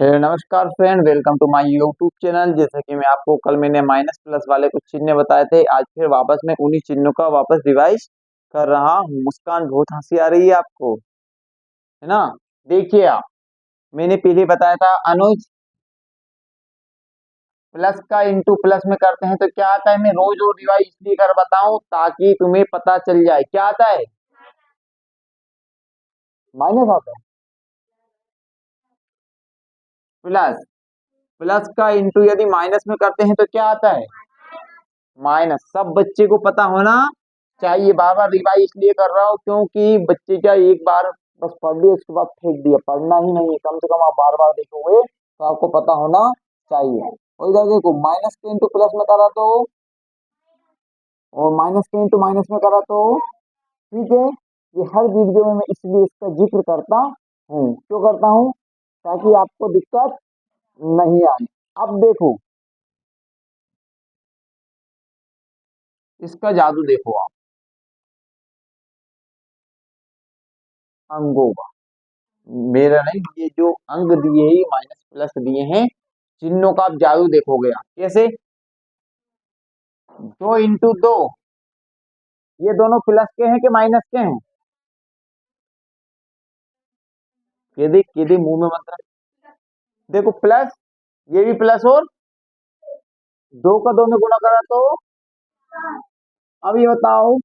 नमस्कार friend, welcome to my YouTube channel. जैसे कि मैं आपको कल मैंने माइनस प्लस वाले कुछ चिन्ह बताए थे, आज फिर वापस मैं उन्हीं चिन्हों का वापस रिवाइज कर रहा हूँ। मुस्कान, बहुत हंसी आ रही है आपको, है ना? देखिए आप, मैंने पहले बताया था अनुज, प्लस का इंटू प्लस में करते हैं तो क्या आता है। मैं रोज रोज रिवाइज इसलिए कर बताऊं ताकि तुम्हें पता चल जाए क्या आता है। माइनस आता है। प्लस, प्लस का इंटू यदि माइनस में करते हैं तो क्या आता है। माइनस। सब बच्चे को पता होना चाहिए। बार बार रिवाइज इसलिए कर रहा हूँ क्योंकि बच्चे क्या एक बार बस पढ़ लिया उसके बाद फेंक दिया, पढ़ना ही नहीं है। कम से कम आप बार बार देखोगे तो आपको पता होना चाहिए। और इधर देखो, माइनस के इंटू प्लस में करा तो, और माइनस के इंटू माइनस में करा तो, ठीक है। ये हर वीडियो में मैं इसलिए इसका जिक्र करता हूँ। क्यों करता हूँ? ताकि आपको दिक्कत नहीं आए। अब देखो, इसका जादू देखो आप, अंगों का। मेरा नहीं, ये जो अंग दिए ही माइनस प्लस दिए हैं, चिन्हों का आप जादू देखोगे आप कैसे। 2 इंटू 2, ये दोनों प्लस के हैं कि माइनस के हैं? ये देख मुंह में मत रख। देखो प्लस, ये भी प्लस, और 2 का 2 में गुणा करा तो। अब ये बताओ,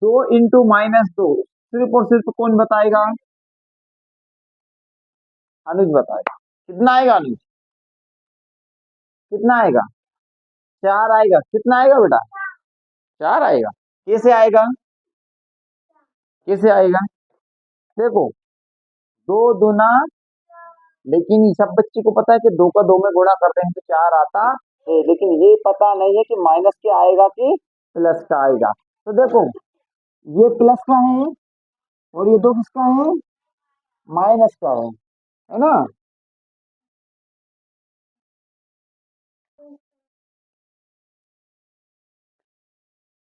2 इंटू -2 सिर्फ और सिर्फ कौन बताएगा? अनुज बताएगा। कितना आएगा अनुज? कितना आएगा? 4 आएगा। कितना आएगा बेटा? 4 आएगा। कैसे आएगा? कैसे आएगा? देखो, 2 दूना, लेकिन ये सब बच्चे को पता है कि 2 का 2 में गुणा करते हैं तो 4 आता है, लेकिन ये पता नहीं है कि माइनस क्या आएगा कि प्लस का आएगा। तो देखो, ये प्लस का है और ये 2 किसका है? माइनस का है ना?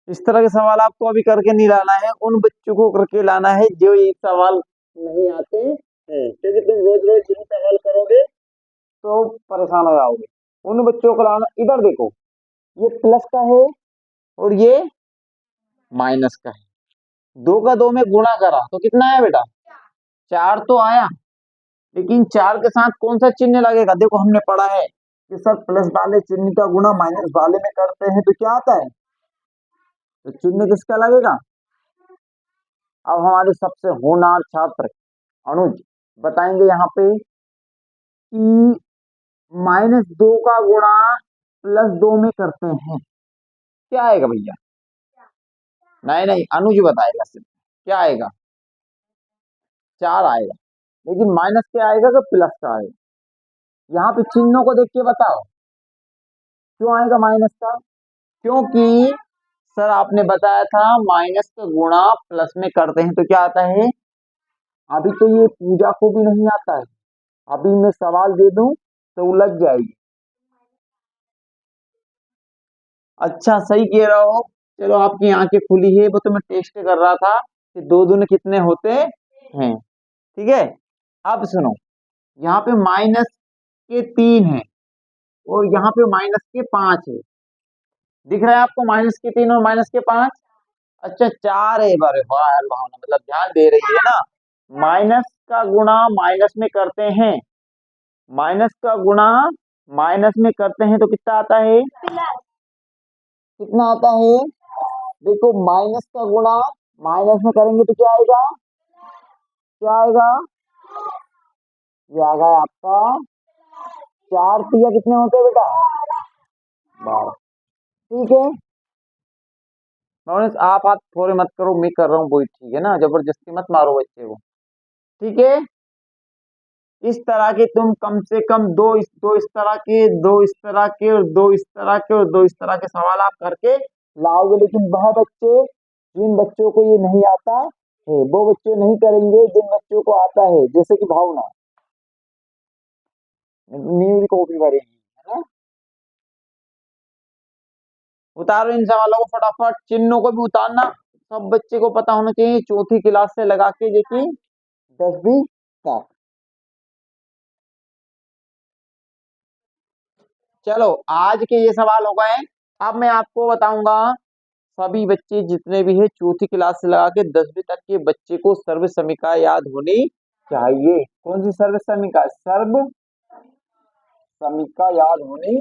इस तरह के सवाल आपको अभी करके नहीं लाना है, उन बच्चों को करके लाना है जो ये सवाल नहीं आते हैं, क्योंकि तुम रोज रोज यही सवाल करोगे तो परेशान हो जाओगे। उन बच्चों को लाना। इधर देखो, ये प्लस का है और ये माइनस का है। 2 का 2 में गुणा करा तो कितना आया बेटा? 4 तो आया, लेकिन 4 के साथ कौन सा चिन्ह लगेगा? देखो, हमने पढ़ा है कि सर प्लस वाले चिन्ह का गुणा माइनस वाले में करते हैं तो क्या आता है। तो चिन्ह किसका लगेगा? अब हमारे सबसे होनहार छात्र अनुज बताएंगे यहाँ पे कि -2 का गुणा +2 में करते हैं, क्या आएगा भैया? नहीं नहीं, अनुज बताएगा सिर्फ। क्या आएगा? 4 आएगा। लेकिन माइनस क्या आएगा कि प्लस का आएगा? यहाँ पे चिन्हों को देख के बताओ क्यों आएगा माइनस का। क्योंकि सर आपने बताया था माइनस का गुणा प्लस में करते हैं तो क्या आता है। अभी तो ये पूजा को भी नहीं आता है, अभी मैं सवाल दे दूं तो उलझ जाएगी। अच्छा, सही कह रहा हो। चलो, आपकी आंखें खुली है, वो तो मैं टेस्ट कर रहा था कि 2 दूनी कितने होते हैं। ठीक है। अब सुनो, यहाँ पे -के 3 है और यहाँ पे -के 5 है। दिख रहा है आपको? -के 3 और -के 5। अच्छा, 4 है। बारे वाह यार, भावना मतलब ध्यान दे रही है ना। माइनस का गुणा माइनस में करते हैं, माइनस का गुणा माइनस में करते हैं तो कितना आता है? कितना आता है? देखो, माइनस का गुणा माइनस में करेंगे तो क्या आएगा? क्या आएगा? ये आ गया आपका 4 तिया कितने होते हैं बेटा? 12। ठीक है। नॉलेज आप हाथ थोड़े मत करो, मैं कर रहा हूँ वही ठीक है ना। जबरदस्ती मत मारो बच्चे को, ठीक है। इस तरह के तुम कम से कम दो इस तरह के, दो इस तरह के, और दो इस तरह के, और दो इस तरह के सवाल आप करके लाओगे। लेकिन वह बच्चे, जिन बच्चों को ये नहीं आता है, वो बच्चे नहीं करेंगे। जिन बच्चों को आता है, जैसे कि भावना न्यू कॉपी भरेगी, है ना। उतारो इन सवालों को फटाफट, चिन्हों को भी उतारना। सब बच्चे को पता होना चाहिए, चौथी क्लास से लगा के देखिए 10वीं तक। चलो आज के ये सवाल हो गए। अब मैं आपको बताऊंगा, सभी बच्चे जितने भी है चौथी क्लास से लगा के 10वीं तक के बच्चे को सर्व समीक्षा याद होनी चाहिए। कौन सी सर्व समीक्षा? सर्व समीक्षा याद होनी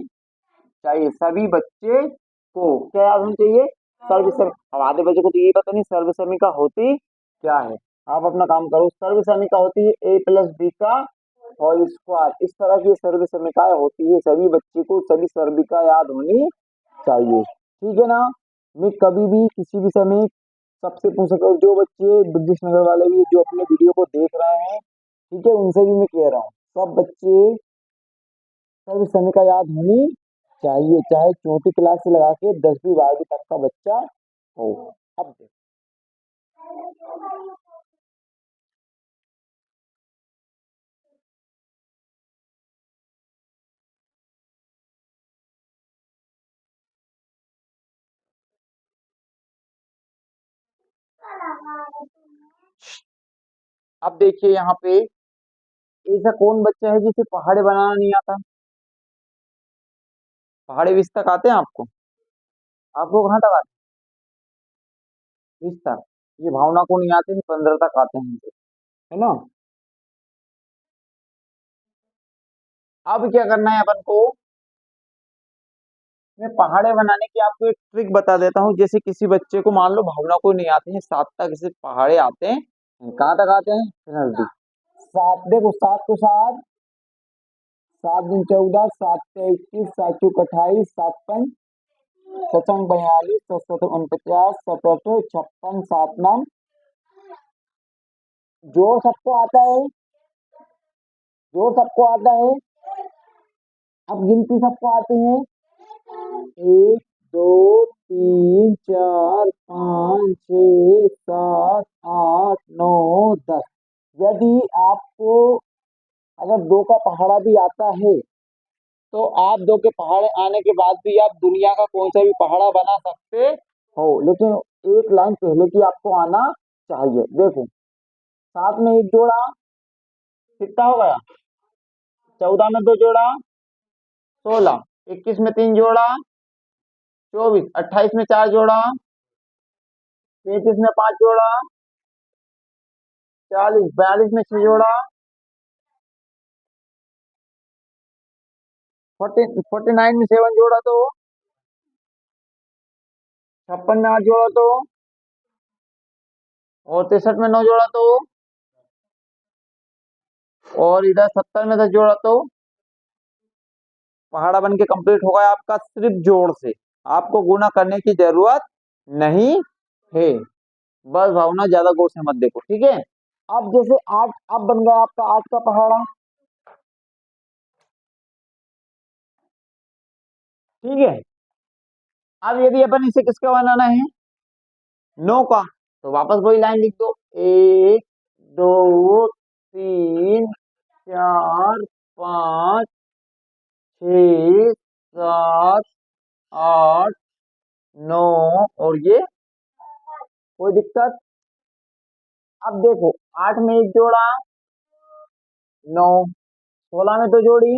चाहिए। सभी बच्चे को क्या याद होनी चाहिए? सर्व सम अब आधे बच्चे को तो ये पता नहीं सर्व समीक्षा होती क्या है। आप अपना काम करो। सर्व समीक्षा होती है ए प्लस बी का होल स्क्वायर। इस तरह की सर्व समीक्षाएं होती है। सभी बच्चे को सभी सर्विका याद होनी चाहिए। ठीक है ना? मैं कभी भी किसी भी समय सबसे पूछ सकता हूँ। जो बच्चे बुद्धिस्ट नगर वाले भी जो अपने वीडियो को देख रहे हैं, ठीक है, उनसे भी मैं कह रहा हूँ, सब बच्चे सर्व समीक्षा याद होनी चाहिए, चाहे चौथी क्लास से लगा के 10वीं 12वीं तक का बच्चा हो। अब देखो, अब देखिए यहाँ पे ऐसा कौन बच्चा है जिसे पहाड़े बनाना नहीं आता? पहाड़े 20 तक आते हैं आपको? आपको कहाँ तक आते हैं? 20 तक। ये भावना को नहीं आते हैं, 15 तक आते हैं, है ना? अब क्या करना है अपन को? मैं पहाड़े बनाने की आपको एक ट्रिक बता देता हूँ। जैसे किसी बच्चे को मान लो भावना को नहीं आते हैं, 7 तक इसे पहाड़े आते हैं। कहाँ तक आते हैं? नजदीक। 7, देखो 7 को 7, 7 दूनी 14, 7 से 21, 7 चौक 28, 7 पंच 7 42, 7 7 49, 7 8 56, 7 9। जोड़ सबको आता है? जोड़ सबको आता है? अब गिनती सबको आती है? 1 2 3 4 5 6 7 8 9 10। यदि आपको अगर 2 का पहाड़ा भी आता है, तो आप 2 के पहाड़े आने के बाद भी आप दुनिया का कौन सा भी पहाड़ा बना सकते हो, लेकिन एक लाइन पहले की आपको आना चाहिए। देखो, 7 में 1 जोड़ा, कितना हो गया? 14 में 2 जोड़ा, 16। 21 में 3 जोड़ा, 24। 28 में 4 जोड़ा, 33 में 5 जोड़ा, 40। 42 में 6 जोड़ा, 49 में 7 जोड़ा, तो 56 में 8 जोड़ा, तो और 63 में 9 जोड़ा, तो और इधर 70 में 10 जोड़ा, तो पहाड़ा बन के कंप्लीट हो गया आपका सिर्फ जोड़ से। आपको गुना करने की जरूरत नहीं है। बस भावना ज्यादा गौर से मत देखो, ठीक है? अब जैसे 8 अब बन गया आपका 8 का पहाड़ा, ठीक है? अब यदि अपन इसे किसका बनाना है? 9 का, तो वापस वही लाइन लिख दो। 1 2 3 4 5 6 7 8 9। और ये कोई दिक्कत? अब देखो, 8 में 1 जोड़ा, 9। 16 में 2 जोड़ी,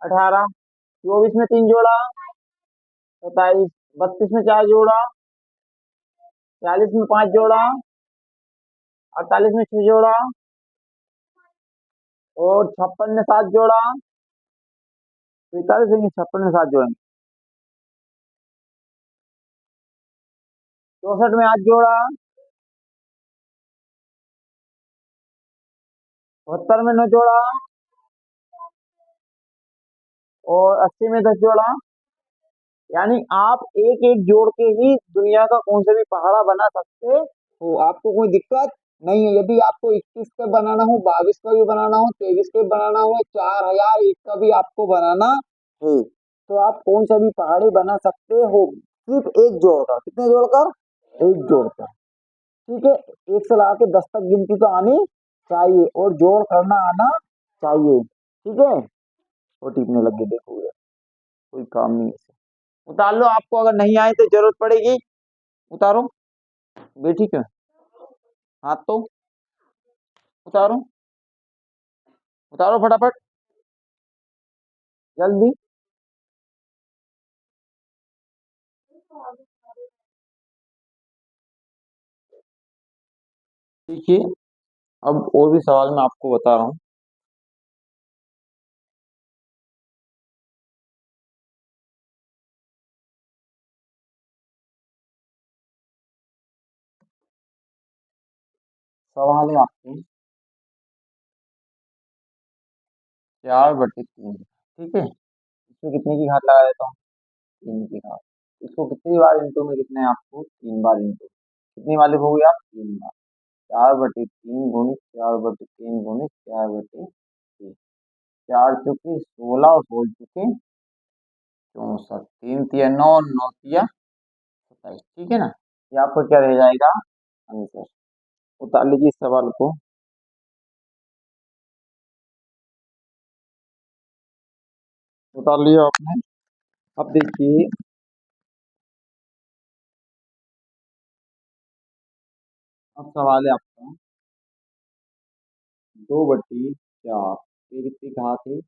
18। 24 में 3 जोड़ा, 27। 32 में 4 जोड़ा, 40 में 5 जोड़ा, 48 में 6 जोड़ा, और 56 में 7 जोड़ा। 45 में 56 में 7 जोड़ेंगे। 64 में 8 जोड़ा, 72 में 9 जोड़ा, और 80 में 10 जोड़ा। यानी आप एक एक जोड़ के ही दुनिया का कौन सा भी पहाड़ा बना सकते हो। आपको कोई दिक्कत नहीं है। यदि आपको 21 का बनाना हो, 22 का भी बनाना हो, 23 का भी बनाना हो, 4001 का भी आपको बनाना है, तो आप कौन सा भी पहाड़ी बना सकते हो, सिर्फ एक जोड़कर। कितने जोड़कर? एक जोड़कर, ठीक है? एक से लगा के 10 तक गिनती तो आनी चाहिए, और जोड़ करना आना चाहिए, ठीक है? वो टिकने लग गए, देखो यार, कोई काम नहीं है इसे। उतार लो, आपको अगर नहीं आए तो जरूरत पड़ेगी। उतारो, बेटी क्यों? हाथ तो उतारो, उतारो फटाफट। जल्दी। देखिए, अब और भी सवाल मैं आपको बता रहा हूँ। सवाल है आपके 4/3। ठीक है, इसमें कितने की घात लगा देता हूँ? 3 की घात। इसको कितनी बार इंटू में लिखना है आपको? 3 बार इंटू। कितनी बार लिखोगे आप? 3 बार। 4/3 गुणित 4/3 गुणित 4/3। 4 चुके 16 और 16 चुके 64। 3 तिया 9, 9 तिया 27। ठीक है ना? ये आपको क्या रह जाएगा? आंसर। उतार लीजिए इस सवाल को। उतार लिया आपने। अब देखिए, अब सवाल है आपका 2/4। ये कितनी घात है?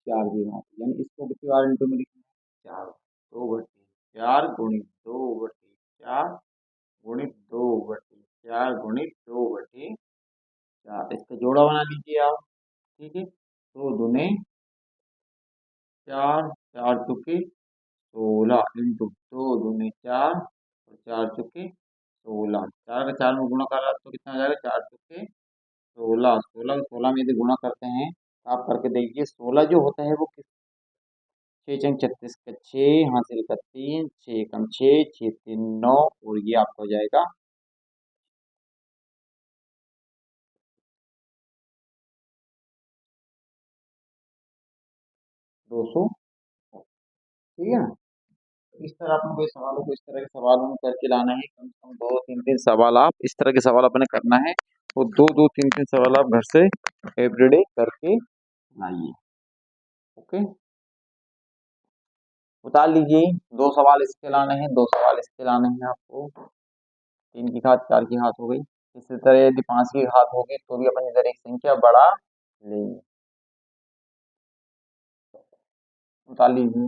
4 की घात। यानी इसको कितनी बार इंटू में लिखना है? 4। 2/4 गुणित 2/4 गुणित 2/4 इसका जोड़ा बना लीजिए आप। ठीक है, 2 दूने 4, 4 चुके 16 इंटू 2 दूने 4 और 4 चुके 16। 4 का 4 में गुणा कर रहा तो कितना हो जाएगा? 4 चुके 16। 16 में यदि गुणा करते हैं तो आप करके देखिए, 16 जो होता है वो किस 6 × 36 का 6, हासिल का 3, 6 × 6, 6 × 3 = 9 और ये आपका हो जाएगा 200। ठीक है ना? इस तरह अपने कोई सवालों को इस तरह के सवालों में करके लाना है। कम से कम 2 3 3 सवाल आप इस तरह के सवाल अपने करना है। तो 2 2 3 3 सवाल आप घर से एवरीडे करके लाइए। ओके, उतार लीजिए। 2 सवाल इसके लाने हैं, 2 सवाल इसके लाने हैं आपको। 3 की घात 4 की घात हो गई। इसी तरह यदि 5 की घात होगी तो भी अपन इधर एक संख्या बढ़ा लेंगे। उतार लीजिए।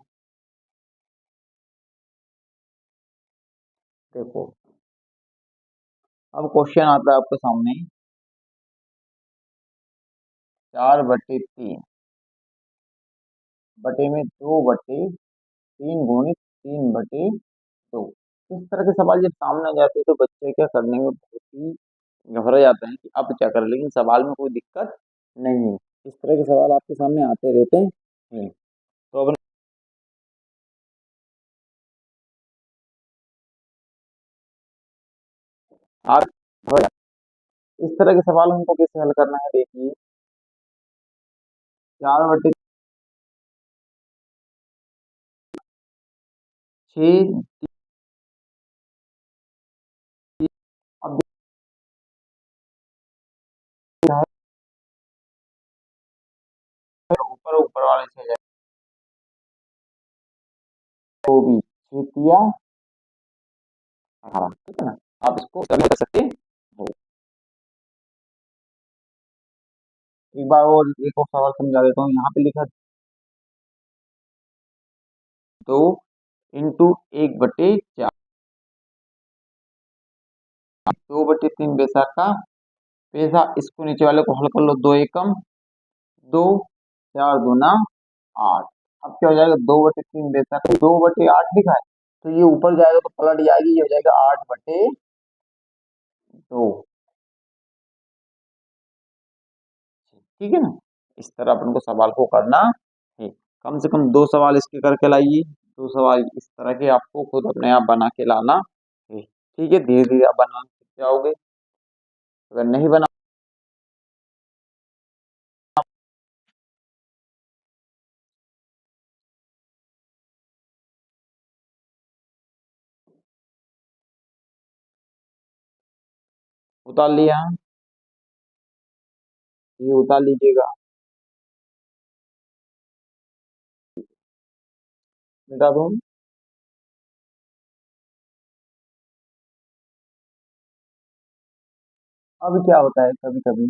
देखो, अब क्वेश्चन आता है आपके सामने 4/3 बटे में 2/3 गुणित 3/2। इस तरह के सवाल जब सामने आ जाते हैं तो बच्चे क्या करने में बहुत ही घबरा जाते हैं कि अब क्या कर, लेकिन सवाल में कोई दिक्कत नहीं है। इस तरह के सवाल आपके सामने आते रहते हैं। तो अब आप घबरा जाते हैं। इस तरह के सवाल हमको कैसे हल करना है? देखिए, 4/6। अब देखिए, ऊपर ऊपर वाले से जाए तो भी 6 तिया 18। ठीक है ना? आप इसको कर सकते हैं। तो एक बार और एक और सवाल समझा देता हूँ। यहाँ पे लिखा 2 × 1/4। 2/3 बैसाख का पैसा। इसको नीचे वाले को हल कर लो। 2 एकम 2, 4 दूना 8। अब क्या हो जाएगा? 2/3 बैसाख का 2/8 लिखा है तो ये ऊपर जाएगा तो पलट जाएगी, ये हो जाएगा 8/2। ठीक है ना? इस तरह अपन को सवाल को करना है। कम से कम 2 सवाल इसके करके लाइए। 2 सवाल इस तरह के आपको खुद अपने आप बना के लाना है। ठीक है, धीरे धीरे आप बनाना सीख जाओगे। अगर नहीं बना, उतार लिया, ये उतार लीजिएगा। मिटा दूं? अब क्या होता है कभी कभी,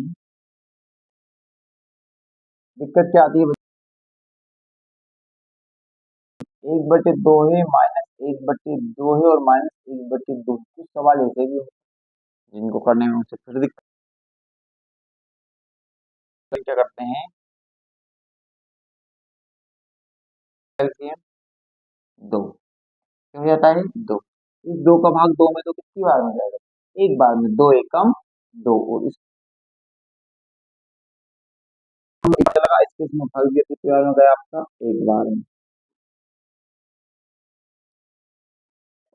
दिक्कत क्या आती है? एक बटे दो है, माइनस एक बटे दो है, और माइनस एक बटे दो। कुछ सवाल ऐसे भी होते हैं जिनको करने में मुझसे फिर दिक्कत। क्या करते हैं, एलसीएम दो, क्या हो जाता है दो। इस दो का भाग दो में तो कितनी बार में जाएगा, एक बार में, दो एकम दो, और इसका लगा इसके इसमें भाग दिया कितनी बार में गया आपका, एक बार में।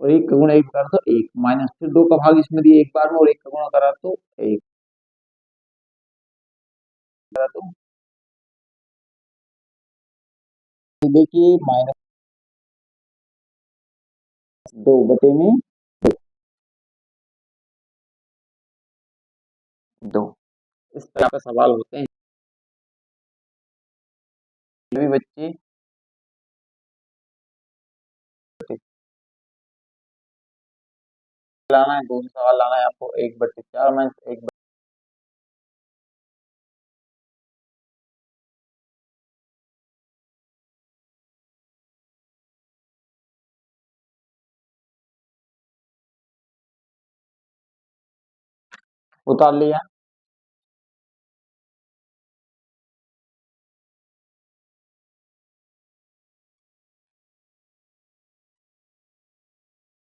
और एक का गुणा एक कर तो एक, माइनस फिर दो का भाग इसमें दिया एक बार में, और एक का गुणा करा तो एक करा तो। ये देखिए माइनस दो बटे में दो, इस तरह का सवाल होते हैं। सभी बच्चे लाना है, दो सवाल लाना है आपको, एक बटे चार माइनस एक उतार लिया।